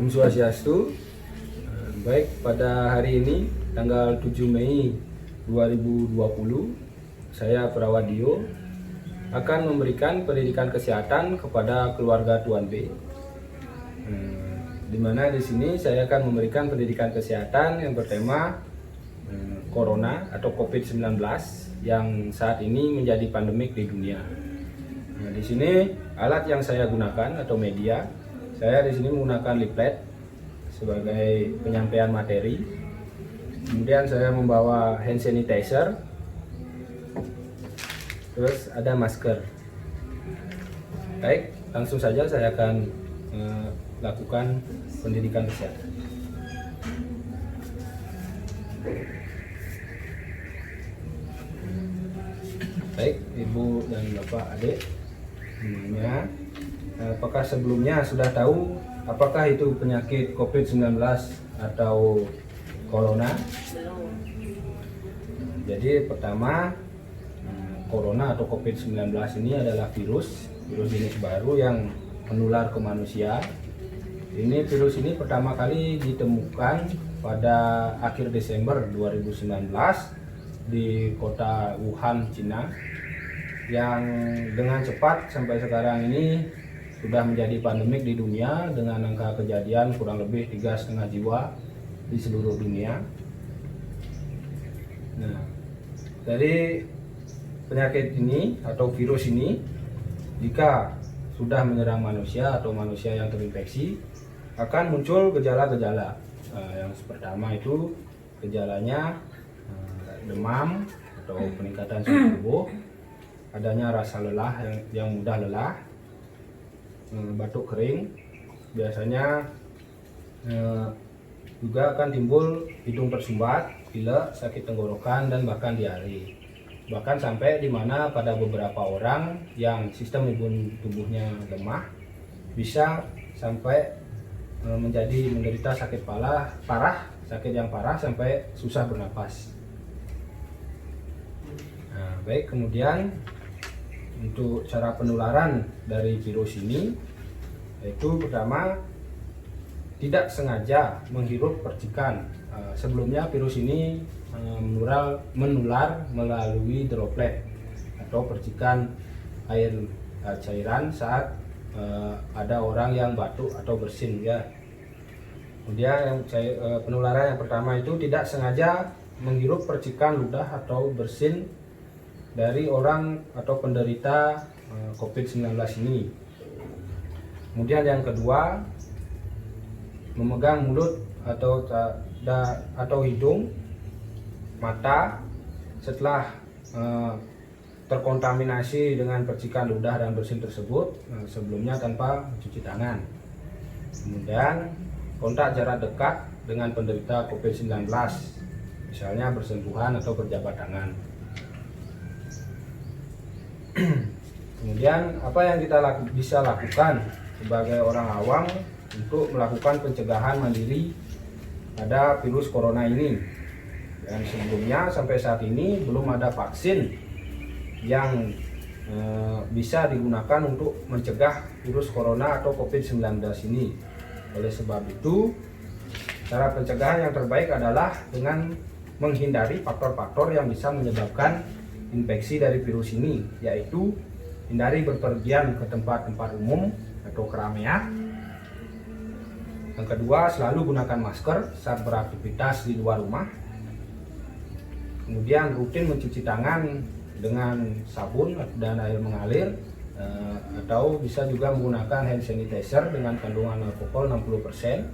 Om Swastiastu. Baik, pada hari ini tanggal 7 Mei 2020, saya Prawadio akan memberikan pendidikan kesehatan kepada keluarga Tuan B. Di mana di sini saya akan memberikan pendidikan kesehatan yang bertema Corona atau COVID-19 yang saat ini menjadi pandemik di dunia. Nah, di sini alat yang saya gunakan atau media, saya di sini menggunakan leaflet sebagai penyampaian materi. Kemudian saya membawa hand sanitizer, terus ada masker. Baik, langsung saja saya akan lakukan pendidikan kesehatan. Baik, Ibu dan Bapak, Adik semuanya, apakah sebelumnya sudah tahu apakah itu penyakit COVID-19 atau Corona? Jadi pertama, Corona atau COVID-19 ini adalah virus jenis baru yang menular ke manusia. Virus ini pertama kali ditemukan pada akhir Desember 2019 di kota Wuhan, Cina, yang dengan cepat sampai sekarang ini sudah menjadi pandemik di dunia dengan angka kejadian kurang lebih 3,5 jiwa di seluruh dunia. Nah, dari penyakit ini atau virus ini, jika sudah menyerang manusia atau manusia yang terinfeksi, akan muncul gejala-gejala. Yang pertama itu gejalanya demam atau peningkatan suhu tubuh, adanya rasa lelah yang mudah lelah, batuk kering, biasanya juga akan timbul hidung tersumbat, pilek, sakit tenggorokan, dan bahkan diare. Bahkan sampai di mana pada beberapa orang yang sistem imun tubuhnya lemah bisa sampai menjadi menderita sakit sakit yang parah sampai susah bernapas. Nah, baik, kemudian untuk cara penularan dari virus ini, yaitu pertama, tidak sengaja menghirup percikan. Sebelumnya virus ini menular melalui droplet atau percikan air cairan saat ada orang yang batuk atau bersin, ya. Kemudian penularan yang pertama itu tidak sengaja menghirup percikan ludah atau bersin dari orang atau penderita COVID-19 ini. Kemudian yang kedua, memegang mulut atau hidung, mata setelah terkontaminasi dengan percikan ludah dan bersin tersebut, sebelumnya tanpa mencuci tangan. Kemudian kontak jarak dekat dengan penderita COVID-19, misalnya bersentuhan atau berjabat tangan. Kemudian apa yang kita bisa lakukan sebagai orang awam untuk melakukan pencegahan mandiri pada virus corona ini? Dan sebelumnya sampai saat ini belum ada vaksin yang bisa digunakan untuk mencegah virus corona atau COVID-19 ini. Oleh sebab itu, cara pencegahan yang terbaik adalah dengan menghindari faktor-faktor yang bisa menyebabkan infeksi dari virus ini, yaitu hindari berpergian ke tempat-tempat umum atau keramaian. Yang kedua, selalu gunakan masker saat beraktivitas di luar rumah. Kemudian rutin mencuci tangan dengan sabun dan air mengalir, atau bisa juga menggunakan hand sanitizer dengan kandungan alkohol 60%.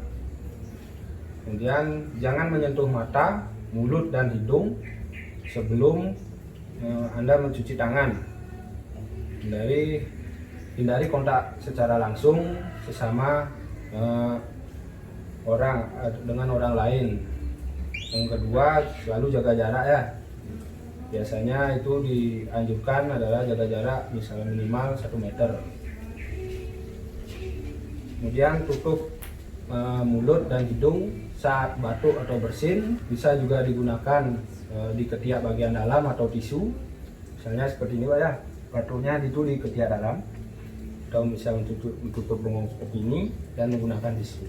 Kemudian jangan menyentuh mata, mulut, dan hidung sebelum Anda mencuci tangan. Hindari kontak secara langsung sesama dengan orang lain. Yang kedua, selalu jaga jarak, ya. Biasanya itu dianjurkan adalah jaga jarak misalnya minimal 1 meter. Kemudian tutup mulut dan hidung saat batuk atau bersin, bisa juga digunakan di ketiak bagian dalam atau tisu, misalnya seperti ini, Pak, ya, batuknya itu di ketiak dalam, atau bisa menutup bengong seperti ini dan menggunakan tisu.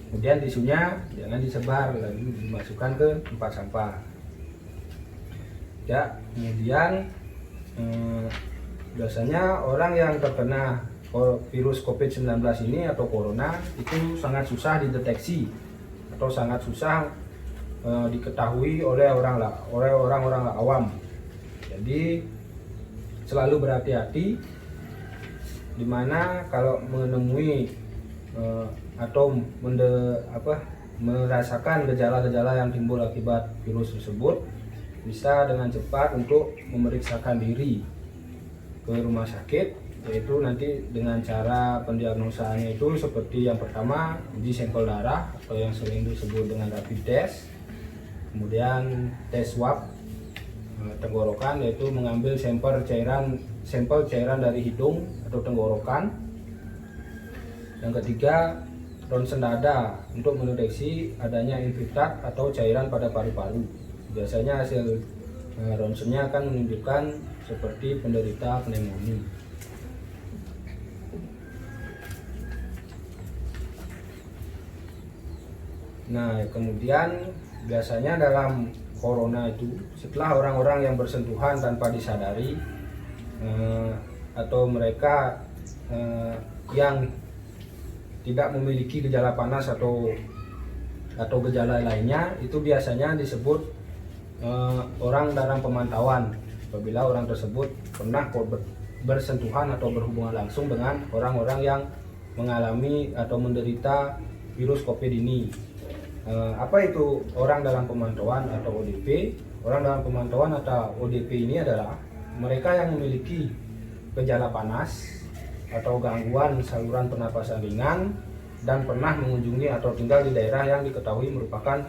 Kemudian tisunya jangan disebar, lalu dimasukkan ke tempat sampah. Ya, kemudian biasanya orang yang terkena virus COVID-19 ini atau corona itu sangat susah dideteksi atau sangat susah diketahui oleh orang-orang awam. Jadi selalu berhati-hati, dimana kalau menemui atau merasakan gejala-gejala yang timbul akibat virus tersebut, bisa dengan cepat untuk memeriksakan diri ke rumah sakit, yaitu nanti dengan cara pendiagnosanya itu seperti yang pertama uji sampel darah atau yang sering disebut dengan rapid test, kemudian tes swab tenggorokan, yaitu mengambil sampel cairan dari hidung atau tenggorokan. Yang ketiga, ronsen dada untuk mendeteksi adanya infiltrat atau cairan pada paru-paru. Biasanya hasil ronsennya akan menunjukkan seperti penderita pneumonia. Nah, kemudian biasanya dalam corona itu, setelah orang-orang yang bersentuhan tanpa disadari atau mereka yang tidak memiliki gejala panas atau gejala lainnya, itu biasanya disebut orang dalam pemantauan apabila orang tersebut pernah bersentuhan atau berhubungan langsung dengan orang-orang yang mengalami atau menderita virus COVID ini. Apa itu orang dalam pemantauan atau ODP? Orang dalam pemantauan atau ODP ini adalah mereka yang memiliki gejala panas atau gangguan saluran pernapasan ringan dan pernah mengunjungi atau tinggal di daerah yang diketahui merupakan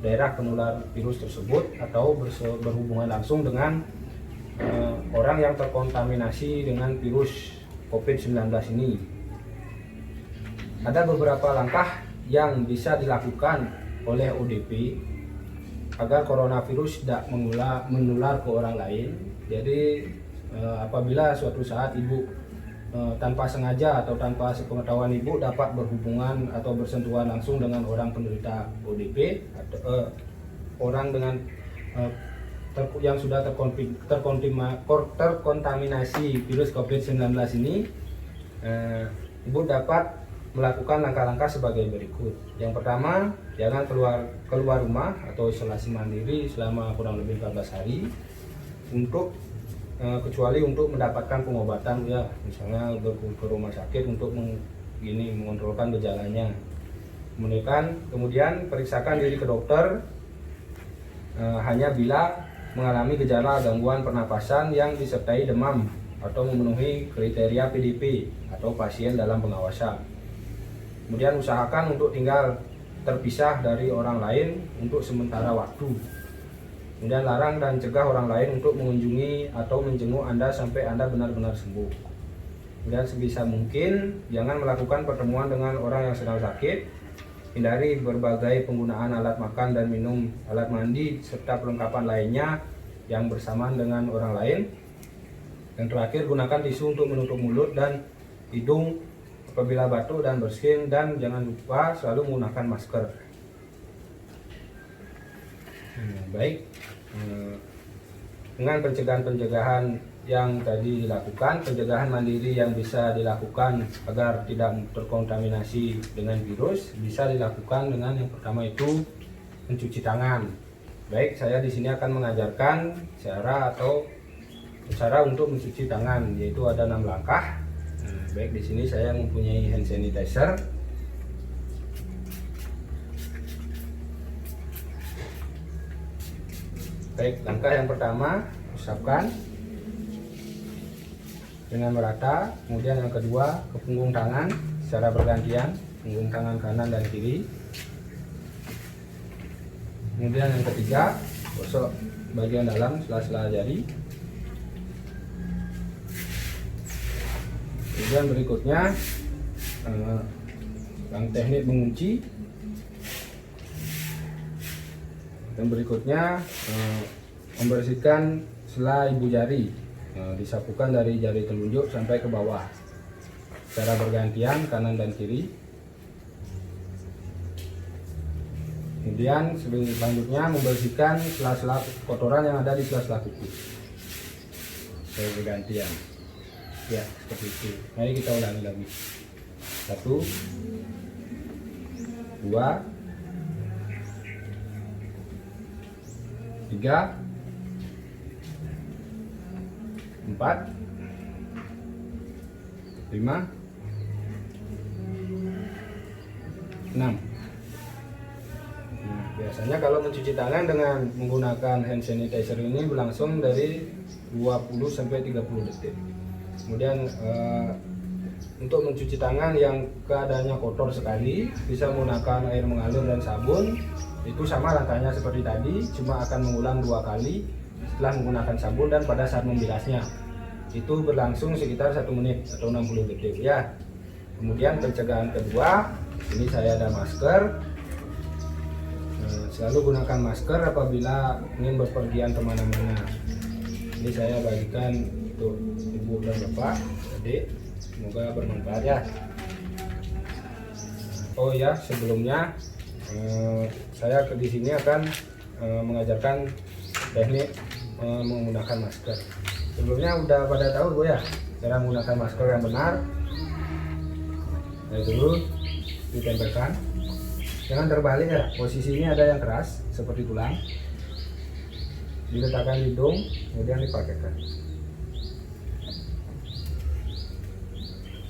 daerah penular virus tersebut atau berhubungan langsung dengan orang yang terkontaminasi dengan virus COVID-19 ini. Ada beberapa langkah yang bisa dilakukan oleh ODP agar coronavirus tidak menular ke orang lain. Jadi apabila suatu saat ibu tanpa sengaja atau tanpa sepengetahuan ibu dapat berhubungan atau bersentuhan langsung dengan orang penderita ODP atau orang dengan yang sudah terkontaminasi virus COVID-19 ini, ibu dapat melakukan langkah-langkah sebagai berikut. Yang pertama, jangan keluar rumah atau isolasi mandiri selama kurang lebih 14 hari untuk kecuali untuk mendapatkan pengobatan, ya misalnya ke rumah sakit untuk mengontrolkan gejalanya. Kemudian periksakan diri ke dokter hanya bila mengalami gejala gangguan pernapasan yang disertai demam atau memenuhi kriteria PDP atau pasien dalam pengawasan. Kemudian usahakan untuk tinggal terpisah dari orang lain untuk sementara waktu. Kemudian larang dan cegah orang lain untuk mengunjungi atau menjenguk Anda sampai Anda benar-benar sembuh. Kemudian sebisa mungkin jangan melakukan pertemuan dengan orang yang sedang sakit. Hindari berbagai penggunaan alat makan dan minum, alat mandi, serta perlengkapan lainnya yang bersamaan dengan orang lain. Dan terakhir, gunakan tisu untuk menutup mulut dan hidung apabila batuk dan bersin, dan jangan lupa selalu menggunakan masker. Baik, dengan pencegahan yang tadi dilakukan, pencegahan mandiri yang bisa dilakukan agar tidak terkontaminasi dengan virus bisa dilakukan dengan yang pertama itu mencuci tangan. Baik, saya di sini akan mengajarkan cara untuk mencuci tangan, yaitu ada 6 langkah. Baik, di sini saya mempunyai hand sanitizer. Baik, langkah yang pertama, usapkan dengan merata. Kemudian yang kedua, ke punggung tangan secara bergantian, punggung tangan kanan dan kiri. Kemudian yang ketiga, gosok bagian dalam sela-sela jari. Kemudian berikutnya teknik mengunci. Dan berikutnya membersihkan sela ibu jari, disapukan dari jari telunjuk sampai ke bawah secara bergantian kanan dan kiri. Kemudian selanjutnya membersihkan sela-sela kotoran yang ada di sela-sela kuku. Saya bergantian. Ya, seperti itu. Mari kita ulangi lagi. 1, 2, 3, 4, 5, 6. Nah, biasanya kalau mencuci tangan dengan menggunakan hand sanitizer ini berlangsung dari 20 sampai 30 detik. Kemudian untuk mencuci tangan yang keadaannya kotor sekali, bisa menggunakan air mengalir dan sabun. Itu sama langkahnya seperti tadi, cuma akan mengulang 2 kali setelah menggunakan sabun dan pada saat membilasnya. Itu berlangsung sekitar 1 menit atau 60 detik ya. Kemudian pencegahan kedua, ini saya ada masker. Selalu gunakan masker apabila ingin berpergian kemana-mana. Ini saya bagikan untuk ibu dan bapak, adik. Semoga bermanfaat ya. Oh ya, sebelumnya saya di sini akan mengajarkan teknik menggunakan masker. Sebelumnya udah pada tahu Bu ya cara menggunakan masker yang benar. Dari dulu ditempelkan, jangan terbalik ya. Posisinya ada yang keras seperti tulang, diletakkan di hidung, kemudian dipakaikan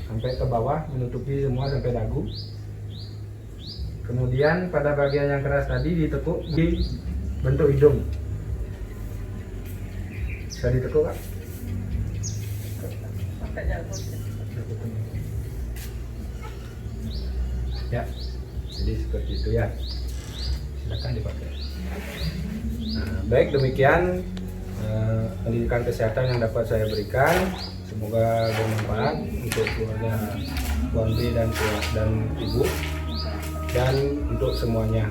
sampai ke bawah, menutupi semua sampai dagu. Kemudian pada bagian yang keras tadi ditekuk di bentuk hidung. Bisa ditekuk Kak? Ya, jadi seperti itu ya. Silakan dipakai. Nah, baik, demikian pendidikan kesehatan yang dapat saya berikan. Semoga bermanfaat untuk keluarga Bang B dan Ibu, dan untuk semuanya.